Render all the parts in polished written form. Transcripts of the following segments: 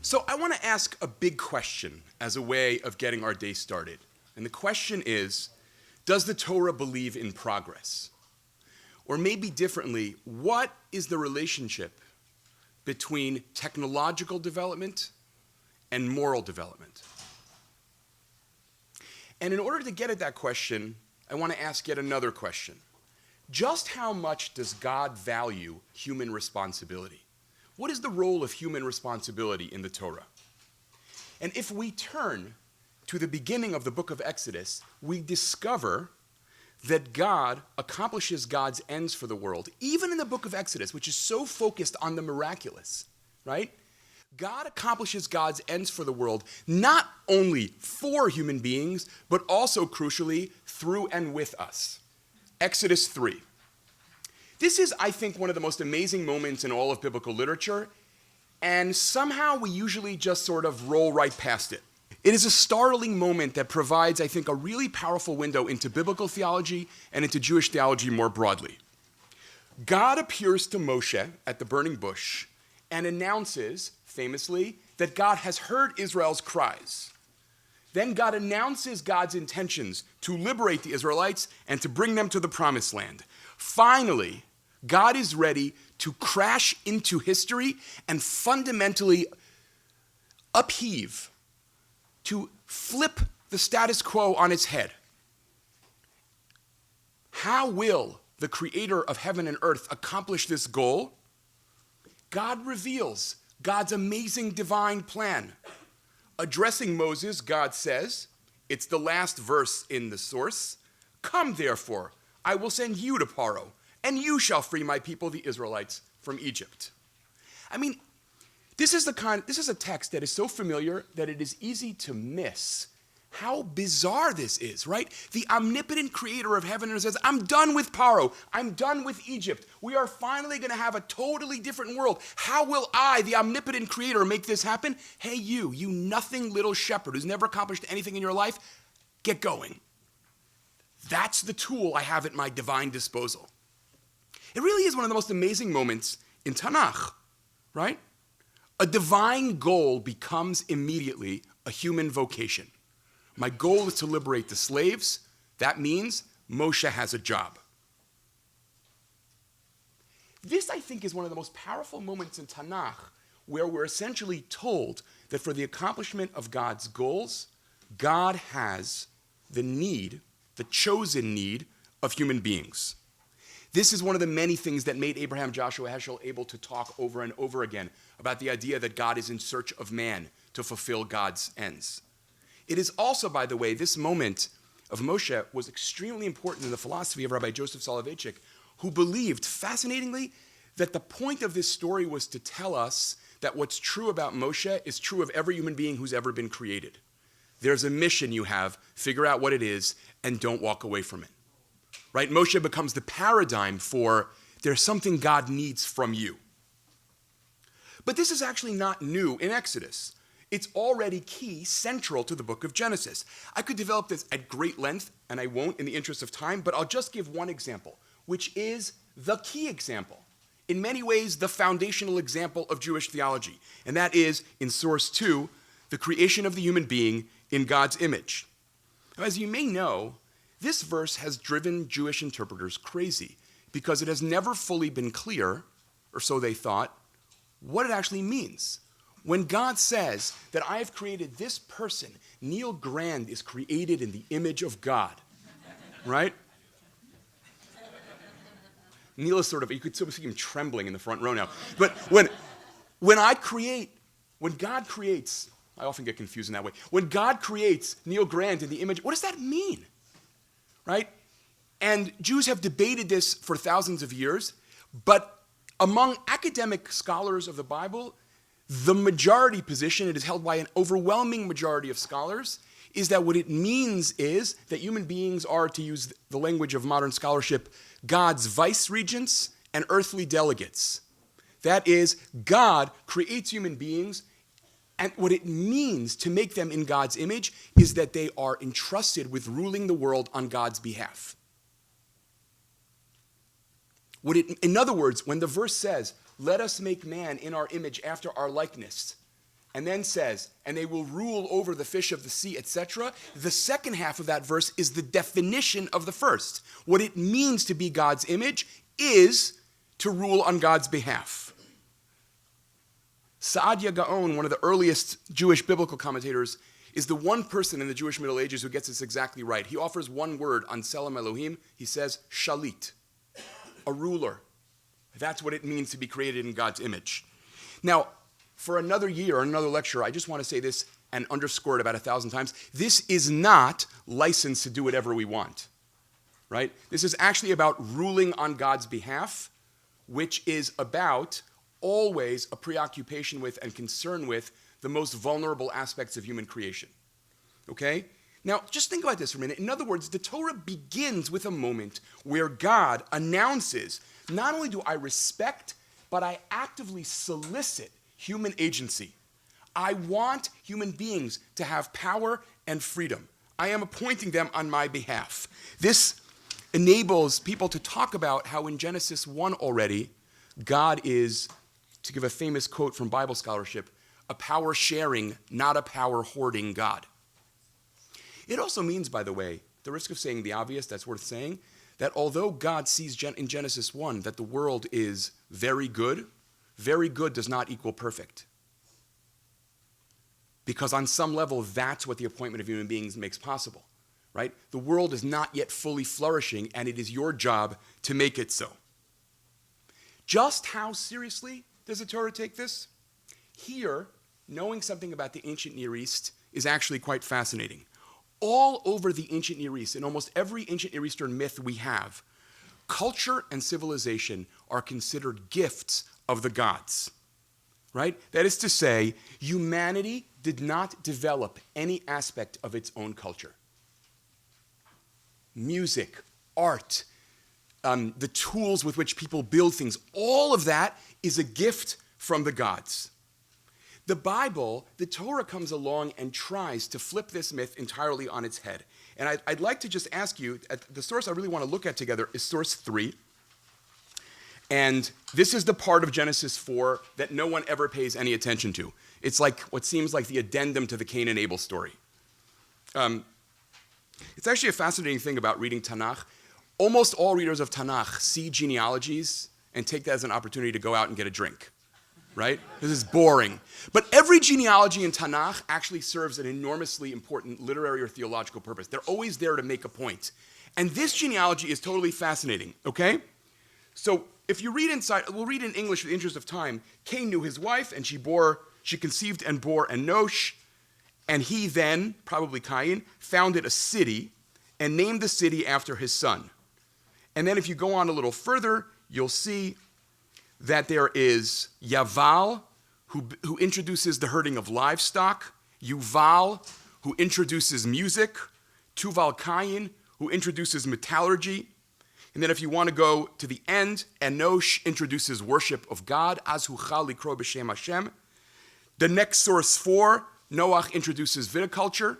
So I want to ask a big question as a way of getting our day started. And the question is, does the Torah believe in progress? Or maybe differently, what is the relationship between technological development and moral development? And in order to get at that question, I want to ask yet another question. Just how much does God value human responsibility? What is the role of human responsibility in the Torah? And if we turn to the beginning of the book of Exodus, we discover that God accomplishes God's ends for the world, even in the book of Exodus, which is so focused on the miraculous, right? God accomplishes God's ends for the world, not only for human beings, but also, crucially, through and with us. Exodus 3. This is, I think, one of the most amazing moments in all of biblical literature, and somehow we usually just sort of roll right past it. It is a startling moment that provides, I think, a really powerful window into biblical theology and into Jewish theology more broadly. God appears to Moshe at the burning bush and announces, famously, that God has heard Israel's cries. Then God announces God's intentions to liberate the Israelites and to bring them to the promised land. Finally, God is ready to crash into history and fundamentally upheave, to flip the status quo on its head. How will the creator of heaven and earth accomplish this goal? God reveals God's amazing divine plan. Addressing Moses, God says, it's the last verse in the source, "Come therefore, I will send you to Paro, and you shall free my people, the Israelites, from Egypt." I mean, this is a text that is so familiar that it is easy to miss how bizarre this is, right? The omnipotent creator of heaven and earth says, I'm done with Paro. I'm done with Egypt. We are finally going to have a totally different world. How will I, the omnipotent creator, make this happen? Hey, you nothing little shepherd who's never accomplished anything in your life, get going. That's the tool I have at my divine disposal. It really is one of the most amazing moments in Tanakh, right? A divine goal becomes immediately a human vocation. My goal is to liberate the slaves. That means Moshe has a job. This, I think, is one of the most powerful moments in Tanakh where we're essentially told that for the accomplishment of God's goals, God has the need, the chosen need of human beings. This is one of the many things that made Abraham Joshua Heschel able to talk over and over again about the idea that God is in search of man to fulfill God's ends. It is also, by the way, this moment of Moshe was extremely important in the philosophy of Rabbi Joseph Soloveitchik, who believed, fascinatingly, that the point of this story was to tell us that what's true about Moshe is true of every human being who's ever been created. There's a mission you have, figure out what it is, and don't walk away from it. Right? Moshe becomes the paradigm for there's something God needs from you. But this is actually not new in Exodus. It's already key, central to the book of Genesis. I could develop this at great length, and I won't in the interest of time, but I'll just give one example, which is the key example. In many ways, the foundational example of Jewish theology, and that is, in source 2, the creation of the human being in God's image. Now, as you may know, this verse has driven Jewish interpreters crazy because it has never fully been clear, or so they thought, what it actually means. When God says that I have created this person, Neil Grand is created in the image of God, right? Neil is sort of, you could sort of see him trembling in the front row now. But when God creates, I often get confused in that way. When God creates Neil Grand in the image, what does that mean, right? And Jews have debated this for thousands of years, but among academic scholars of the Bible, the majority position, it is held by an overwhelming majority of scholars, is that what it means is that human beings are, to use the language of modern scholarship, God's vice-regents and earthly delegates. That is, God creates human beings, and what it means to make them in God's image is that they are entrusted with ruling the world on God's behalf. In other words, when the verse says, let us make man in our image after our likeness, and then says, and they will rule over the fish of the sea, etc., the second half of that verse is the definition of the first. What it means to be God's image is to rule on God's behalf. Saadia Gaon, one of the earliest Jewish biblical commentators, is the one person in the Jewish Middle Ages who gets this exactly right. He offers one word on Tselem Elohim. He says, shalit, a ruler. That's what it means to be created in God's image. Now, for another year or another lecture, I just want to say this and underscore it about 1,000 times. This is not licensed to do whatever we want, right? This is actually about ruling on God's behalf, which is about always a preoccupation with and concern with the most vulnerable aspects of human creation, okay? Now, just think about this for a minute. In other words, the Torah begins with a moment where God announces, not only do I respect, but I actively solicit human agency. I want human beings to have power and freedom. I am appointing them on my behalf. This enables people to talk about how in Genesis 1 already, God is, to give a famous quote from Bible scholarship, a power-sharing, not a power-hoarding God. It also means, by the way, the risk of saying the obvious, that's worth saying, that although God sees in Genesis 1 that the world is very good does not equal perfect. Because on some level, that's what the appointment of human beings makes possible, right? The world is not yet fully flourishing, and it is your job to make it so. Just how seriously does the Torah take this? Here, knowing something about the ancient Near East is actually quite fascinating. All over the ancient Near East, in almost every ancient Near Eastern myth we have, culture and civilization are considered gifts of the gods, right? That is to say, humanity did not develop any aspect of its own culture. Music, art, the tools with which people build things, all of that is a gift from the gods. The Bible, the Torah comes along and tries to flip this myth entirely on its head. And I'd like to just ask you, the source I really want to look at together is source 3. And this is the part of Genesis 4 that no one ever pays any attention to. It's like what seems like the addendum to the Cain and Abel story. It's actually a fascinating thing about reading Tanakh. Almost all readers of Tanakh see genealogies and take that as an opportunity to go out and get a drink, right? This is boring. But every genealogy in Tanakh actually serves an enormously important literary or theological purpose. They're always there to make a point. And this genealogy is totally fascinating, okay? So if you read inside, we'll read in English for the interest of time. Cain knew his wife, and she conceived and bore Enosh, and he then, probably Cain, founded a city and named the city after his son. And then if you go on a little further, you'll see that there is Yaval, who introduces the herding of livestock, Yuval, who introduces music, Tuval Cain, who introduces metallurgy. And then if you want to go to the end, Enosh introduces worship of God, Az huchal likro b'shem Hashem. The next source 4, Noach introduces viticulture.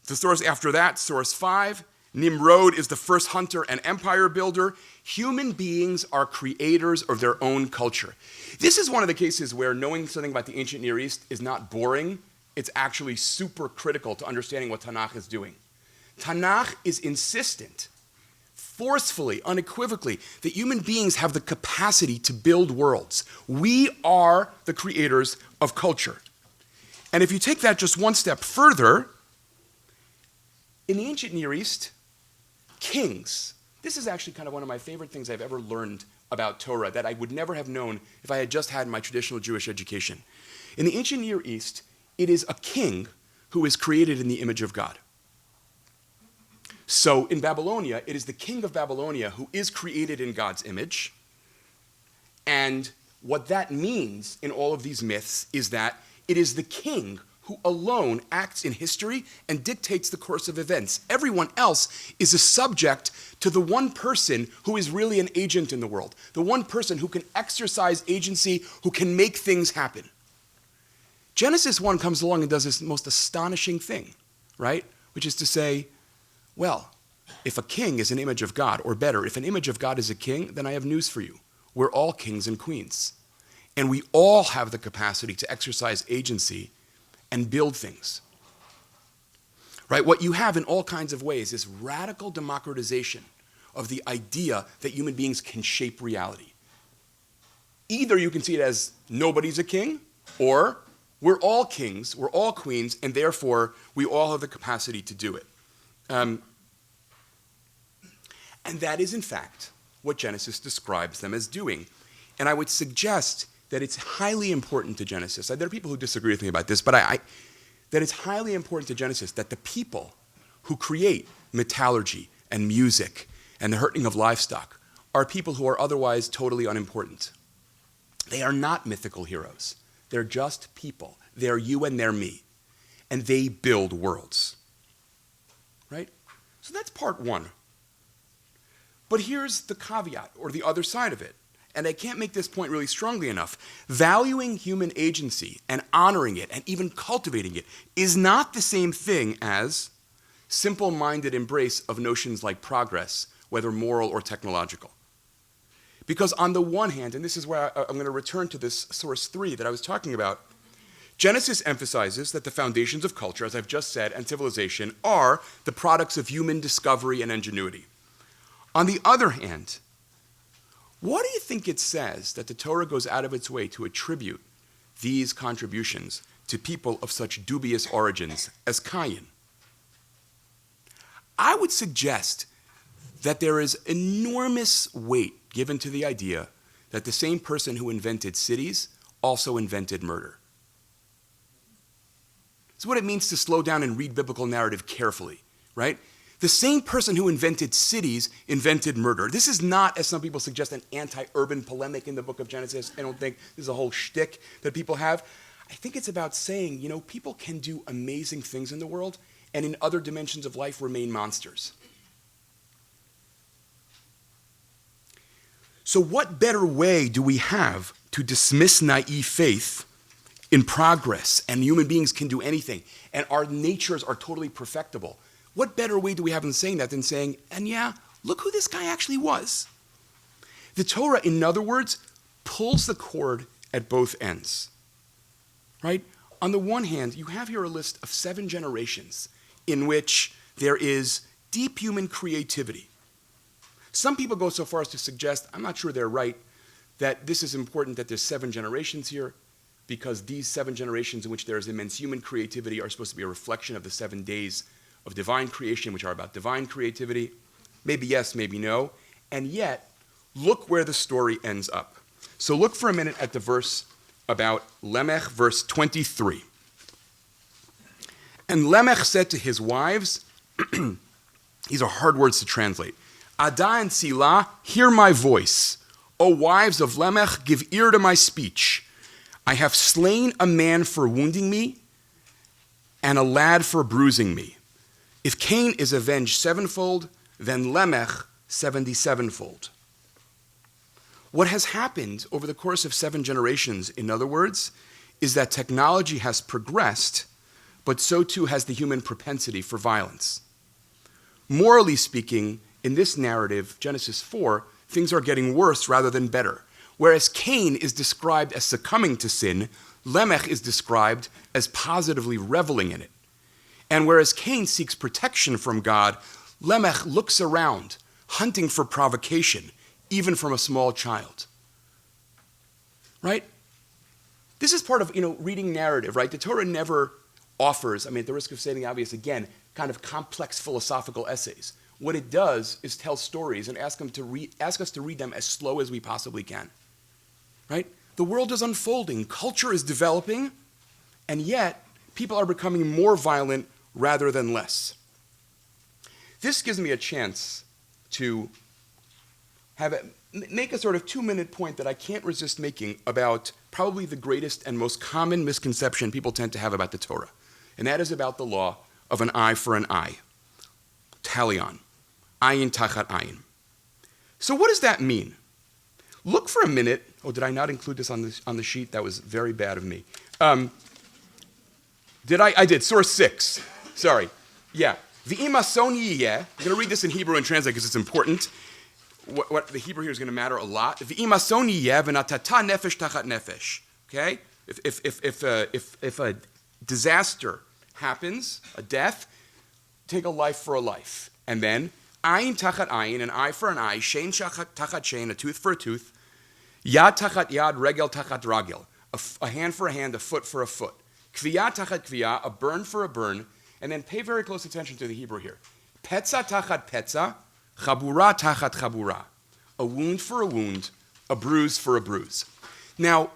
The source after that, source 5, Nimrod is the first hunter and empire builder. Human beings are creators of their own culture. This is one of the cases where knowing something about the ancient Near East is not boring. It's actually super critical to understanding what Tanakh is doing. Tanakh is insistent, forcefully, unequivocally, that human beings have the capacity to build worlds. We are the creators of culture. And if you take that just one step further, in the ancient Near East, kings, this is actually kind of one of my favorite things I've ever learned about Torah that I would never have known if I had just had my traditional Jewish education. In the ancient Near East, it is a king who is created in the image of God. So in Babylonia, it is the king of Babylonia who is created in God's image. And what that means in all of these myths is that it is the king who alone acts in history and dictates the course of events. Everyone else is a subject to the one person who is really an agent in the world, the one person who can exercise agency, who can make things happen. Genesis 1 comes along and does this most astonishing thing, right? Which is to say, well, if a king is an image of God, or better, if an image of God is a king, then I have news for you. We're all kings and queens. And we all have the capacity to exercise agency and build things. Right? What you have in all kinds of ways is radical democratization of the idea that human beings can shape reality. Either you can see it as nobody's a king, or we're all kings, we're all queens, and therefore we all have the capacity to do it. And that is, in fact, what Genesis describes them as doing. And I would suggest that it's highly important to Genesis. There are people who disagree with me about this, but that it's highly important to Genesis that the people who create metallurgy and music and the herding of livestock are people who are otherwise totally unimportant. They are not mythical heroes. They're just people. They're you and they're me. And they build worlds. Right? So that's part one. But here's the caveat, or the other side of it. And I can't make this point really strongly enough. Valuing human agency and honoring it and even cultivating it is not the same thing as simple-minded embrace of notions like progress, whether moral or technological. Because on the one hand, and this is where I'm going to return to this source 3 that I was talking about, Genesis emphasizes that the foundations of culture, as I've just said, and civilization are the products of human discovery and ingenuity. On the other hand, what do you think it says that the Torah goes out of its way to attribute these contributions to people of such dubious origins as Cain? I would suggest that there is enormous weight given to the idea that the same person who invented cities also invented murder. It's what it means to slow down and read biblical narrative carefully, right? The same person who invented cities invented murder. This is not, as some people suggest, an anti-urban polemic in the book of Genesis. I don't think this is a whole shtick that people have. I think it's about saying, people can do amazing things in the world and in other dimensions of life remain monsters. So what better way do we have to dismiss naive faith in progress and human beings can do anything and our natures are totally perfectible? What better way do we have in saying that than saying, and yeah, look who this guy actually was? The Torah, in other words, pulls the cord at both ends, right? On the one hand, you have here a list of 7 generations in which there is deep human creativity. Some people go so far as to suggest, I'm not sure they're right, that this is important that there's 7 generations here because these 7 generations in which there is immense human creativity are supposed to be a reflection of the 7 days of divine creation, which are about divine creativity. Maybe yes, maybe no. And yet, look where the story ends up. So look for a minute at the verse about Lemech, verse 23. And Lemech said to his wives, these are hard words to translate, Ada and Sila, hear my voice. O wives of Lemech, give ear to my speech. I have slain a man for wounding me, and a lad for bruising me. If Cain is avenged 7-fold, then Lemech 77-fold. What has happened over the course of 7 generations, in other words, is that technology has progressed, but so too has the human propensity for violence. Morally speaking, in this narrative, Genesis 4, things are getting worse rather than better. Whereas Cain is described as succumbing to sin, Lemech is described as positively reveling in it. And whereas Cain seeks protection from God, Lemech looks around, hunting for provocation, even from a small child. Right? This is part of, reading narrative, right? The Torah never offers, at the risk of stating the obvious again, kind of complex philosophical essays. What it does is tell stories and ask us to read them as slow as we possibly can. Right? The world is unfolding, culture is developing, and yet people are becoming more violent rather than less. This gives me a chance to make a sort of 2-minute point that I can't resist making about probably the greatest and most common misconception people tend to have about the Torah, and that is about the law of an eye for an eye. Talion. Ayin tachat ayin. So what does that mean? Look for a minute. Oh, did I not include this on the sheet? That was very bad of me. Did I? I did. Source 6. Sorry. Yeah. V'ima soni yeh, I'm going to read this in Hebrew and translate because it's important. What the Hebrew here is going to matter a lot. V'ima soni yeh v'natata nefesh tachat nefesh. Okay? If a disaster happens, a death, take a life for a life. And then, ayin tachat ayin, an eye for an eye, shein tachat shein, a tooth for a tooth, yad tachat yad, regel tachat ragel, a hand for a hand, a foot for a foot. Kviyah tachat kviyah, a burn for a burn, and then pay very close attention to the Hebrew here. Petza tachat petza, chabura tachat chabura, a wound for a wound, a bruise for a bruise. Now,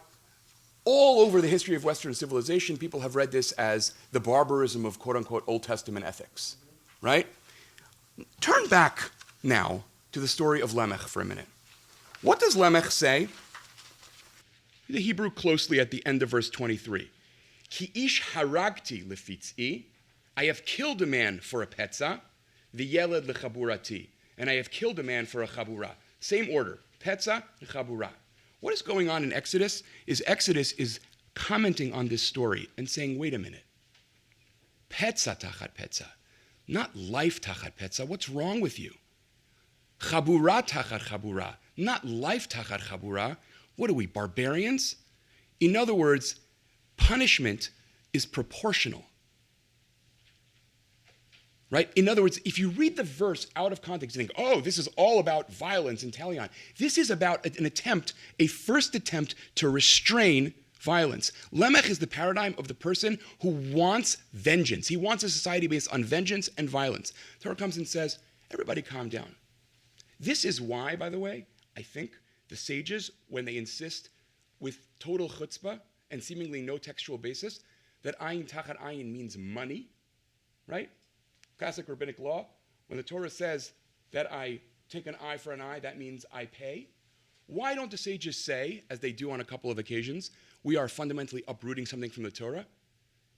all over the history of Western civilization, people have read this as the barbarism of quote-unquote Old Testament ethics, right? Turn back now to the story of Lamech for a minute. What does Lamech say? The Hebrew closely at the end of verse 23. Ki ish haragti lefitz'i, I have killed a man for a petza, v'yeled lechaburati, and I have killed a man for a chabura. Same order, petza and chabura. What is going on in Exodus is commenting on this story and saying, wait a minute. Petza tachat petza, not life tachat petza. What's wrong with you? Chabura tachat chabura, not life tachat chabura. What are we, barbarians? In other words, punishment is proportional. Right? In other words, if you read the verse out of context and think, oh, this is all about violence and talion, this is about a first attempt to restrain violence. Lamech is the paradigm of the person who wants vengeance. He wants a society based on vengeance and violence. Torah comes and says, everybody calm down. This is why, by the way, I think the sages, when they insist with total chutzpah and seemingly no textual basis, that ayin tachat ayin means money, right? Classic rabbinic law, when the Torah says that I take an eye for an eye, that means I pay. Why don't the sages say, as they do on a couple of occasions, we are fundamentally uprooting something from the Torah?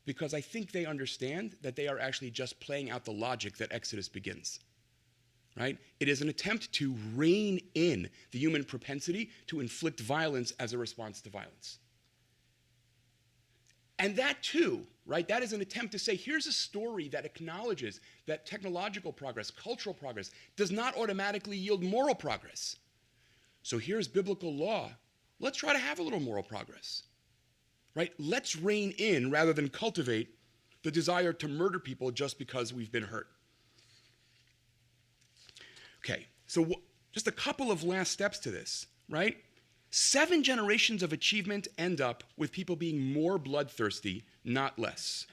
Because I think they understand that they are actually just playing out the logic that Exodus begins. Right? It is an attempt to rein in the human propensity to inflict violence as a response to violence. And that too, right, that is an attempt to say, here's a story that acknowledges that technological progress, cultural progress, does not automatically yield moral progress. So here's biblical law. Let's try to have a little moral progress, right? Let's rein in rather than cultivate the desire to murder people just because we've been hurt. Okay, so just a couple of last steps to this, right? 7 generations of achievement end up with people being more bloodthirsty, not less.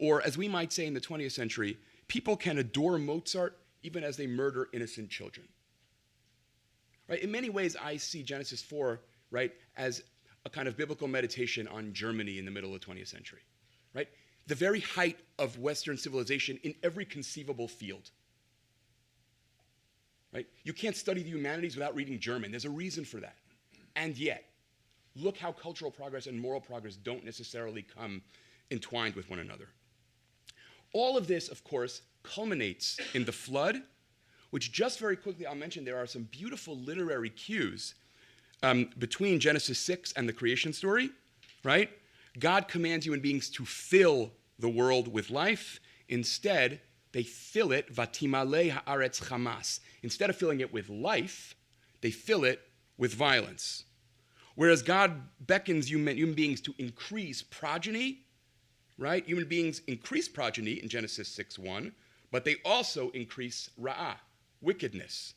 Or as we might say in the 20th century, people can adore Mozart even as they murder innocent children. Right? In many ways, I see Genesis 4, right, as a kind of biblical meditation on Germany in the middle of the 20th century. Right? The very height of Western civilization in every conceivable field. Right? You can't study the humanities without reading German. There's a reason for that. And yet, look how cultural progress and moral progress don't necessarily come entwined with one another. All of this, of course, culminates in the flood, which just very quickly I'll mention there are some beautiful literary cues between Genesis 6 and the creation story, right? God commands human beings to fill the world with life. Instead, they fill it, vatimale haaretz chamas. Instead of filling it with life, they fill it with violence. Whereas God beckons human beings to increase progeny, right? Human beings increase progeny in Genesis 6:1, but they also increase ra'ah, wickedness.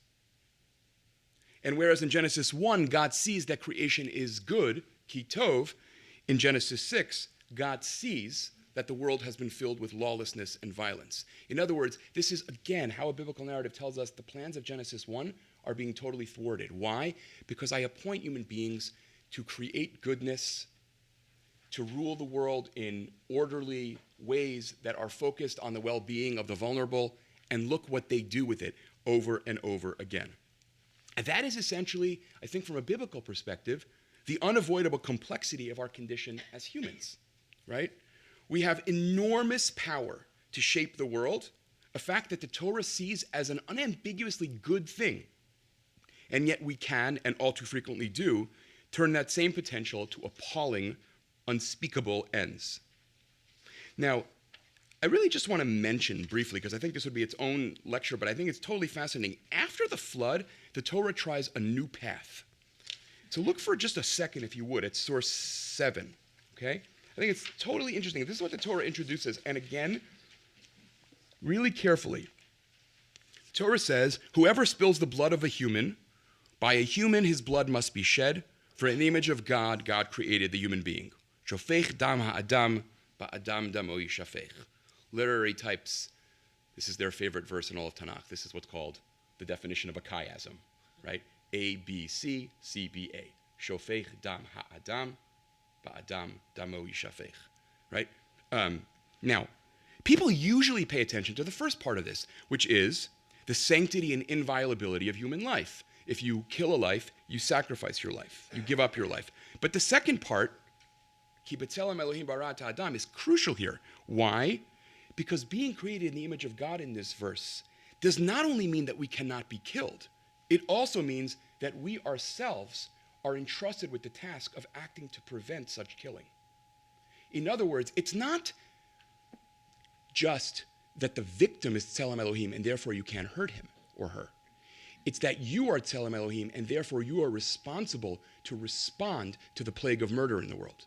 And whereas in Genesis 1, God sees that creation is good, ki tov, in Genesis 6, God sees that the world has been filled with lawlessness and violence. In other words, this is, again, how a biblical narrative tells us the plans of Genesis 1 are being totally thwarted. Why? Because I appoint human beings to create goodness, to rule the world in orderly ways that are focused on the well-being of the vulnerable, and look what they do with it over and over again. And that is essentially, I think from a biblical perspective, the unavoidable complexity of our condition as humans, right? We have enormous power to shape the world, a fact that the Torah sees as an unambiguously good thing. And yet we can, and all too frequently do, turn that same potential to appalling, unspeakable ends. Now, I really just want to mention briefly, because I think this would be its own lecture, but I think it's totally fascinating. After the flood, the Torah tries a new path. So look for just a second, if you would, at source 7, okay? I think it's totally interesting. This is what the Torah introduces. And again, really carefully. The Torah says, whoever spills the blood of a human, by a human his blood must be shed, for in the image of God, God created the human being. Shofech dam ha'adam, ba'adam damo yishafech. Literary types, this is their favorite verse in all of Tanakh. This is what's called the definition of a chiasm, right? A, B, C, C, B, A. Shofech dam ha'adam, ba'adam damo yishafech, right? Now, people usually pay attention to the first part of this, which is the sanctity and inviolability of human life. If you kill a life, you sacrifice your life. You give up your life. But the second part, Ki b'tzelem Elohim barat ha'adam, is crucial here. Why? Because being created in the image of God in this verse does not only mean that we cannot be killed, it also means that we ourselves are entrusted with the task of acting to prevent such killing. In other words, it's not just that the victim is Tzelem Elohim and therefore you can't hurt him or her. It's that you are Tzelem Elohim and therefore you are responsible to respond to the plague of murder in the world.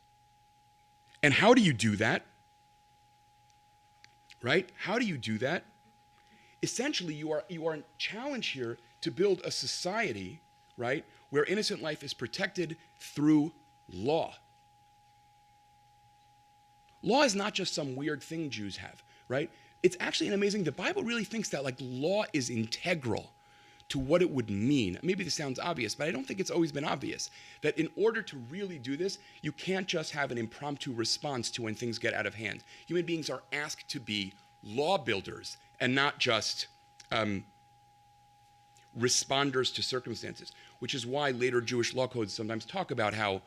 And how do you do that? Right? How do you do that? Essentially, you are challenged here to build a society, right, where innocent life is protected through law. Law is not just some weird thing Jews have, right? It's actually amazing. The Bible really thinks that like law is integral to what it would mean. Maybe this sounds obvious, but I don't think it's always been obvious. That in order to really do this, you can't just have an impromptu response to when things get out of hand. Human beings are asked to be law builders and not just responders to circumstances, which is why later Jewish law codes sometimes talk about how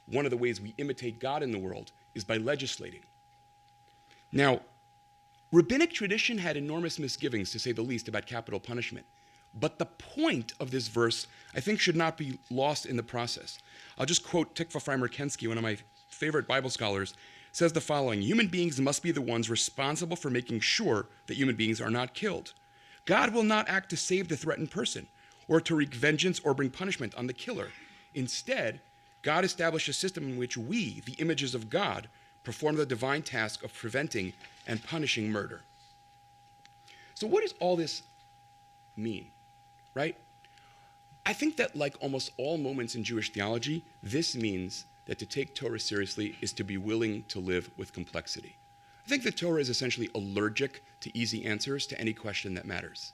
one of the ways we imitate God in the world is by legislating. Now, rabbinic tradition had enormous misgivings, to say the least, about capital punishment. But the point of this verse, I think, should not be lost in the process. I'll just quote Tikva Freimer-Kensky, one of my favorite Bible scholars, says the following: human beings must be the ones responsible for making sure that human beings are not killed. God will not act to save the threatened person or to wreak vengeance or bring punishment on the killer. Instead, God established a system in which we, the images of God, perform the divine task of preventing and punishing murder. So what does all this mean, right? I think that like almost all moments in Jewish theology, this means that to take Torah seriously is to be willing to live with complexity. I think the Torah is essentially allergic to easy answers to any question that matters,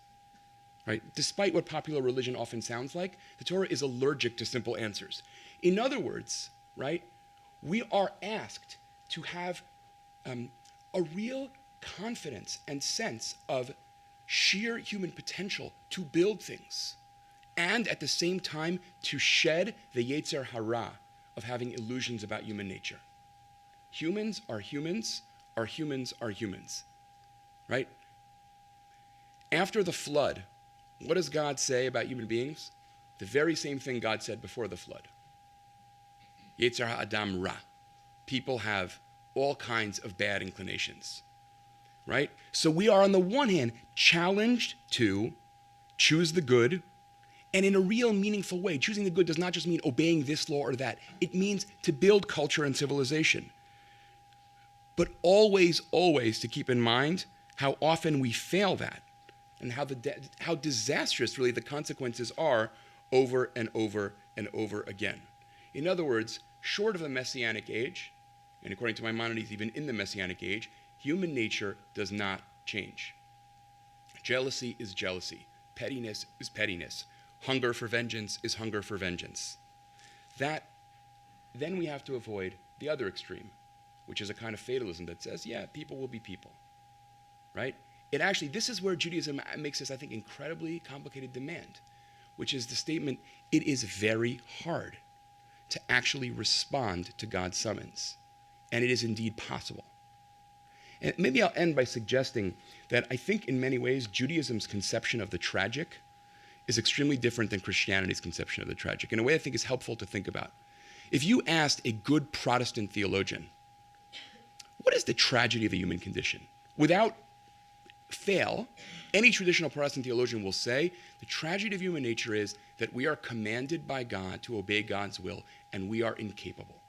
right? Despite what popular religion often sounds like, the Torah is allergic to simple answers. In other words, right, we are asked to have a real confidence and sense of sheer human potential to build things, and at the same time to shed the Yetzer Hara of having illusions about human nature. Humans are humans, are humans are humans, right? After the flood, what does God say about human beings? The very same thing God said before the flood. Yetzer ha'adam ra. People have all kinds of bad inclinations, right? So we are on the one hand challenged to choose the good, and in a real meaningful way. Choosing the good does not just mean obeying this law or that. It means to build culture and civilization. But always, always to keep in mind how often we fail that and how disastrous really the consequences are over and over and over again. In other words, short of the Messianic age, and according to Maimonides, even in the Messianic age, human nature does not change. Jealousy is jealousy. Pettiness is pettiness. Hunger for vengeance is hunger for vengeance. Then we have to avoid the other extreme, which is a kind of fatalism that says, yeah, people will be people, right? This is where Judaism makes this, I think, incredibly complicated demand, which is the statement, it is very hard to actually respond to God's summons, and it is indeed possible. And maybe I'll end by suggesting that I think in many ways Judaism's conception of the tragic is extremely different than Christianity's conception of the tragic, in a way I think is helpful to think about. If you asked a good Protestant theologian, what is the tragedy of the human condition? Without fail, any traditional Protestant theologian will say the tragedy of human nature is that we are commanded by God to obey God's will, and we are incapable.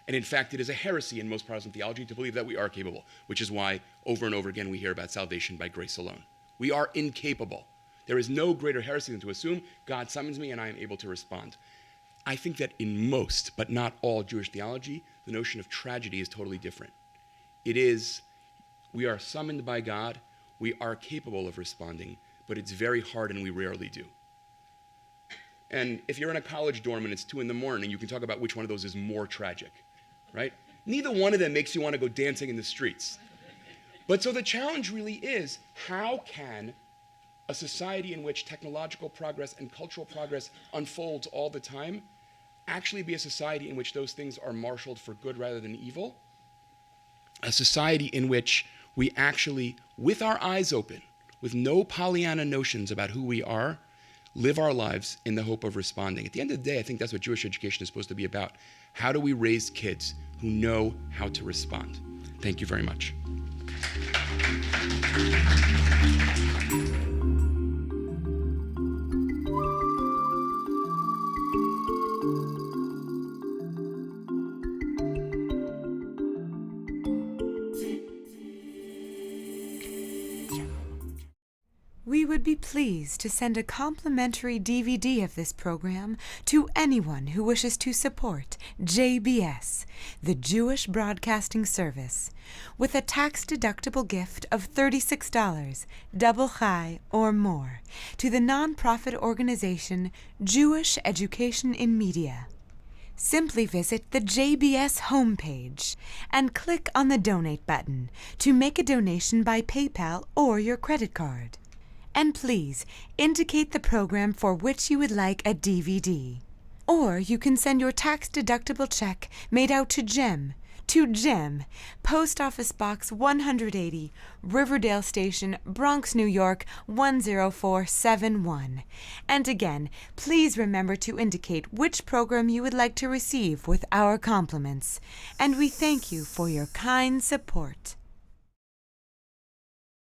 And in fact, it is a heresy in most Protestant theology to believe that we are capable, which is why over and over again we hear about salvation by grace alone. We are incapable. There is no greater heresy than to assume God summons me and I am able to respond. I think that in most, but not all, Jewish theology, the notion of tragedy is totally different. It is, we are summoned by God, we are capable of responding, but it's very hard and we rarely do. And if you're in a college dorm and it's 2 a.m, you can talk about which one of those is more tragic, right? Neither one of them makes you want to go dancing in the streets. But so the challenge really is, how can a society in which technological progress and cultural progress unfolds all the time actually be a society in which those things are marshaled for good rather than evil? A society in which we actually, with our eyes open, with no Pollyanna notions about who we are, live our lives in the hope of responding. At the end of the day, I think that's what Jewish education is supposed to be about. How do we raise kids who know how to respond? Thank you very much. We would be pleased to send a complimentary DVD of this program to anyone who wishes to support JBS, the Jewish Broadcasting Service, with a tax-deductible gift of $36, double chai or more, to the nonprofit organization Jewish Education in Media. Simply visit the JBS homepage and click on the Donate button to make a donation by PayPal or your credit card. And please indicate the program for which you would like a DVD. Or you can send your tax-deductible check made out to Jim, Post Office Box 180, Riverdale Station, Bronx, New York 10471. And again, please remember to indicate which program you would like to receive with our compliments. And we thank you for your kind support.